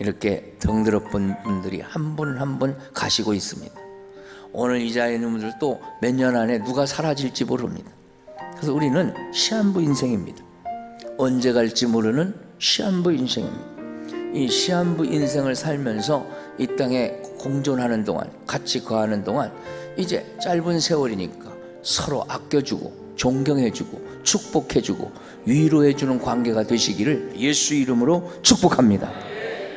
이렇게 덩드러본 분들이 한 분 한 분 가시고 있습니다. 오늘 이 자리에 있는 분들도 몇 년 안에 누가 사라질지 모릅니다. 그래서 우리는 시한부 인생입니다. 언제 갈지 모르는 시한부 인생입니다. 이 시한부 인생을 살면서 이 땅에 공존하는 동안, 같이 거하는 동안 이제 짧은 세월이니까 서로 아껴주고 존경해주고 축복해주고 위로해주는 관계가 되시기를 예수 이름으로 축복합니다.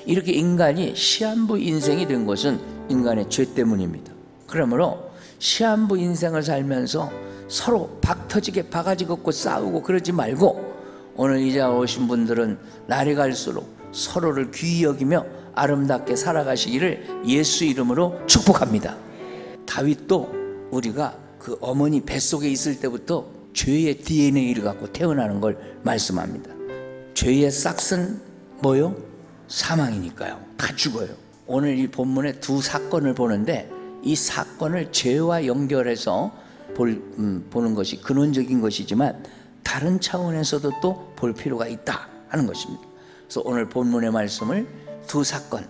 이렇게 인간이 시한부 인생이 된 것은 인간의 죄 때문입니다. 그러므로 시한부 인생을 살면서 서로 박 터지게 바가지 걷고 싸우고 그러지 말고, 오늘 이 자리에 오신 분들은 날이 갈수록 서로를 귀히 여기며 아름답게 살아가시기를 예수 이름으로 축복합니다. 다윗도 우리가 그 어머니 뱃속에 있을 때부터 죄의 DNA를 갖고 태어나는 걸 말씀합니다. 죄의 싹은 뭐요? 사망이니까요. 다 죽어요. 오늘 이 본문에 두 사건을 보는데 이 사건을 죄와 연결해서 보는 것이 근원적인 것이지만 다른 차원에서도 또 볼 필요가 있다 하는 것입니다. 그래서 오늘 본문의 말씀을 두 사건,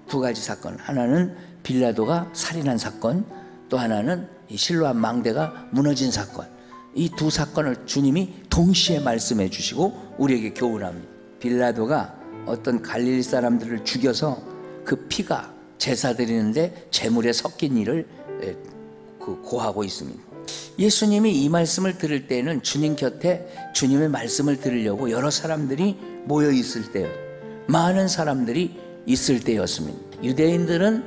두 가지 사건, 하나는 빌라도가 살인한 사건, 또 하나는 이 실로암 망대가 무너진 사건, 이 두 사건을 주님이 동시에 말씀해 주시고 우리에게 교훈합니다. 빌라도가 어떤 갈릴리 사람들을 죽여서 그 피가 제사 드리는데 제물에 섞인 일을 고하고 있습니다. 예수님이 이 말씀을 들을 때는 주님 곁에 주님의 말씀을 들으려고 여러 사람들이 모여 있을 때요, 많은 사람들이 있을 때였습니다. 유대인들은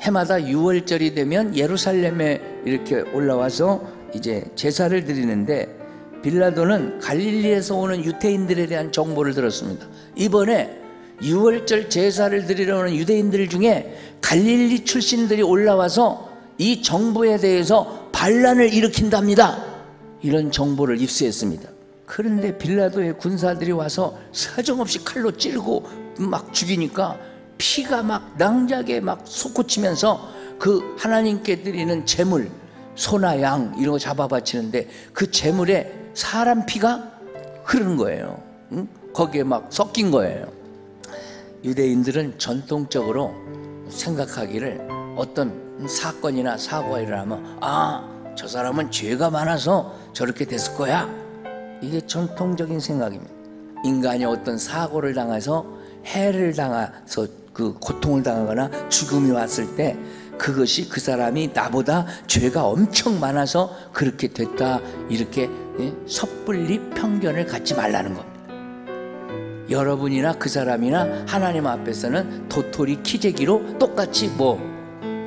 해마다 6월절이 되면 예루살렘에 이렇게 올라와서 이제 제사를 드리는데, 빌라도는 갈릴리에서 오는 유대인들에 대한 정보를 들었습니다. 이번에 6월절 제사를 드리러 오는 유대인들 중에 갈릴리 출신들이 올라와서 이 정부에 대해서 반란을 일으킨답니다. 이런 정보를 입수했습니다. 그런데 빌라도의 군사들이 와서 사정없이 칼로 찌르고 막 죽이니까 피가 막 낭자게 막 솟구치면서 그 하나님께 드리는 제물, 소나 양 이런 거 잡아 바치는데 그 제물에 사람 피가 흐르는 거예요. 응? 거기에 막 섞인 거예요. 유대인들은 전통적으로 생각하기를 어떤 사건이나 사고가 일어나면 저 사람은 죄가 많아서 저렇게 됐을 거야, 이게 전통적인 생각입니다. 인간이 어떤 사고를 당해서 해를 당해서 그 고통을 당하거나 죽음이 왔을 때 그것이 그 사람이 나보다 죄가 엄청 많아서 그렇게 됐다, 이렇게 섣불리 편견을 갖지 말라는 겁니다. 여러분이나 그 사람이나 하나님 앞에서는 도토리 키재기로 똑같이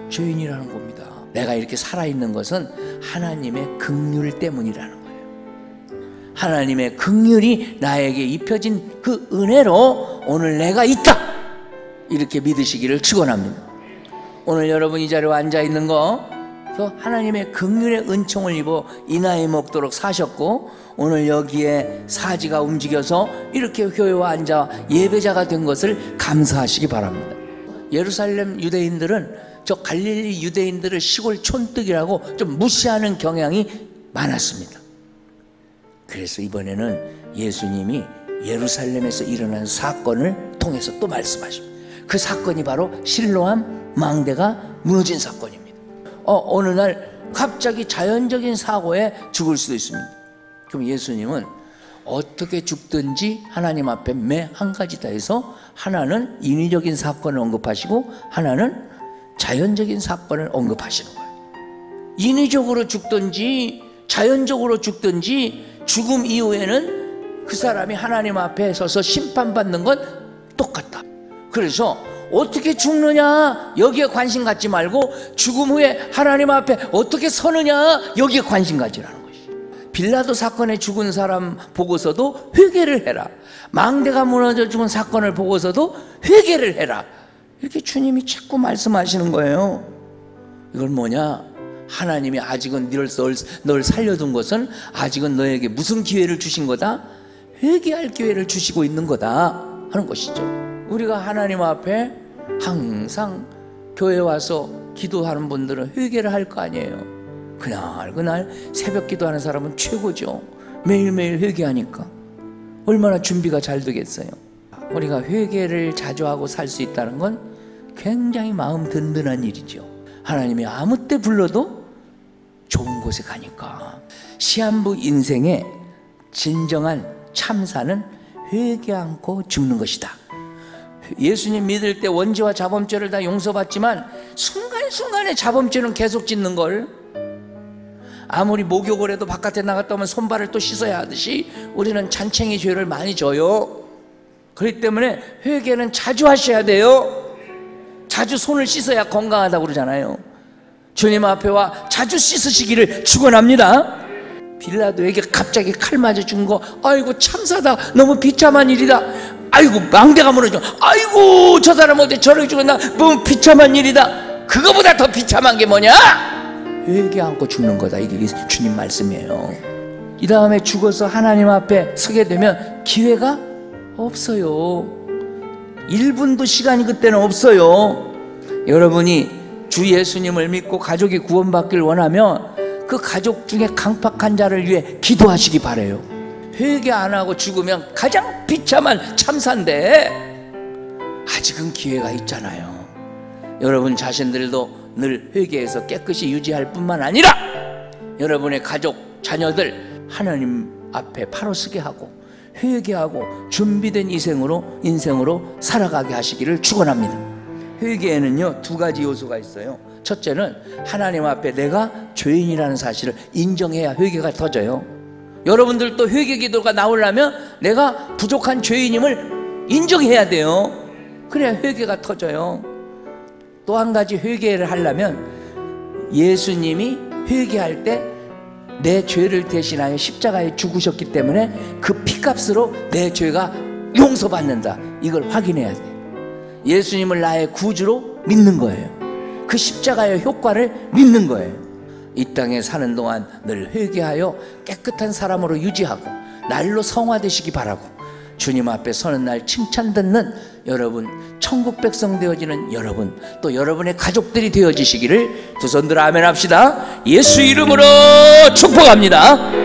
죄인이라는 겁니다. 내가 이렇게 살아있는 것은 하나님의 긍휼 때문이라는 거예요. 하나님의 긍휼이 나에게 입혀진 그 은혜로 오늘 내가 있다, 이렇게 믿으시기를 축원합니다. 오늘 여러분 이 자리에 앉아있는 거 하나님의 긍휼의 은총을 입어 이 나이 먹도록 사셨고, 오늘 여기에 사지가 움직여서 이렇게 교회와 앉아 예배자가 된 것을 감사하시기 바랍니다. 예루살렘 유대인들은 저 갈릴리 유대인들을 시골 촌뜨기라고 좀 무시하는 경향이 많았습니다. 그래서 이번에는 예수님이 예루살렘에서 일어난 사건을 통해서 또 말씀하십니다. 그 사건이 바로 실로암 망대가 무너진 사건입니다. 어느 날 갑자기 자연적인 사고에 죽을 수도 있습니다. 그럼 예수님은 어떻게 죽든지 하나님 앞에 매 한 가지다 해서 하나는 인위적인 사건을 언급하시고 하나는 자연적인 사건을 언급하시는 거예요. 인위적으로 죽든지 자연적으로 죽든지 죽음 이후에는 그 사람이 하나님 앞에 서서 심판받는 건 똑같다. 그래서 어떻게 죽느냐 여기에 관심 갖지 말고 죽음 후에 하나님 앞에 어떻게 서느냐 여기에 관심 가지라는 것이. 빌라도 사건에 죽은 사람 보고서도 회개를 해라, 망대가 무너져 죽은 사건을 보고서도 회개를 해라, 이렇게 주님이 자꾸 말씀하시는 거예요. 이건 뭐냐? 하나님이 아직은 널 살려둔 것은 아직은 너에게 무슨 기회를 주신 거다? 회개할 기회를 주시고 있는 거다 하는 것이죠. 우리가 하나님 앞에 항상 교회 와서 기도하는 분들은 회개를 할 거 아니에요. 그날 새벽 기도하는 사람은 최고죠. 매일매일 회개하니까 얼마나 준비가 잘 되겠어요. 우리가 회개를 자주 하고 살 수 있다는 건 굉장히 마음 든든한 일이죠. 하나님이 아무 때 불러도 좋은 곳에 가니까. 시한부 인생의 진정한 참사는 회개 않고 죽는 것이다. 예수님 믿을 때 원죄와 자범죄를 다 용서받지만 순간순간에 자범죄는 계속 짓는 걸. 아무리 목욕을 해도 바깥에 나갔다 오면 손발을 또 씻어야 하듯이 우리는 잔챙이 죄를 많이 져요. 그렇기 때문에 회개는 자주 하셔야 돼요. 자주 손을 씻어야 건강하다고 그러잖아요. 주님 앞에 와 자주 씻으시기를 축원합니다. 빌라도에게 갑자기 칼 맞아 죽은 거, 아이고 참사다, 너무 비참한 일이다, 아이고 망대가 무너져, 아이고 저 사람 어디 저렇게 죽었나, 너무 비참한 일이다. 그거보다 더 비참한 게 뭐냐? 회개 않고 죽는 거다. 이게 주님 말씀이에요. 이 다음에 죽어서 하나님 앞에 서게 되면 기회가 없어요. 1분도 시간이 그때는 없어요. 여러분이 주 예수님을 믿고 가족이 구원받길 원하면 그 가족 중에 강팍한 자를 위해 기도하시기 바라요. 회개 안 하고 죽으면 가장 비참한 참사인데 아직은 기회가 있잖아요. 여러분 자신들도 늘 회개해서 깨끗이 유지할 뿐만 아니라 여러분의 가족, 자녀들 하나님 앞에 바로 서게 하고 회개하고 준비된 인생으로 살아가게 하시기를 축원합니다. 회개에는요 2가지 요소가 있어요. 첫째는 하나님 앞에 내가 죄인이라는 사실을 인정해야 회개가 터져요. 여러분들도 회개 기도가 나오려면 내가 부족한 죄인임을 인정해야 돼요. 그래야 회개가 터져요. 또 한 가지 회개를 하려면 예수님이 회개할 때 내 죄를 대신하여 십자가에 죽으셨기 때문에 그 피값으로 내 죄가 용서받는다. 이걸 확인해야 돼요. 예수님을 나의 구주로 믿는 거예요. 그 십자가의 효과를 믿는 거예요. 이 땅에 사는 동안 늘 회개하여 깨끗한 사람으로 유지하고 날로 성화되시기 바라고, 주님 앞에 서는 날 칭찬 듣는 여러분, 천국 백성 되어지는 여러분, 또 여러분의 가족들이 되어지시기를 두 손 들어 아멘 합시다. 예수 이름으로 축복합니다.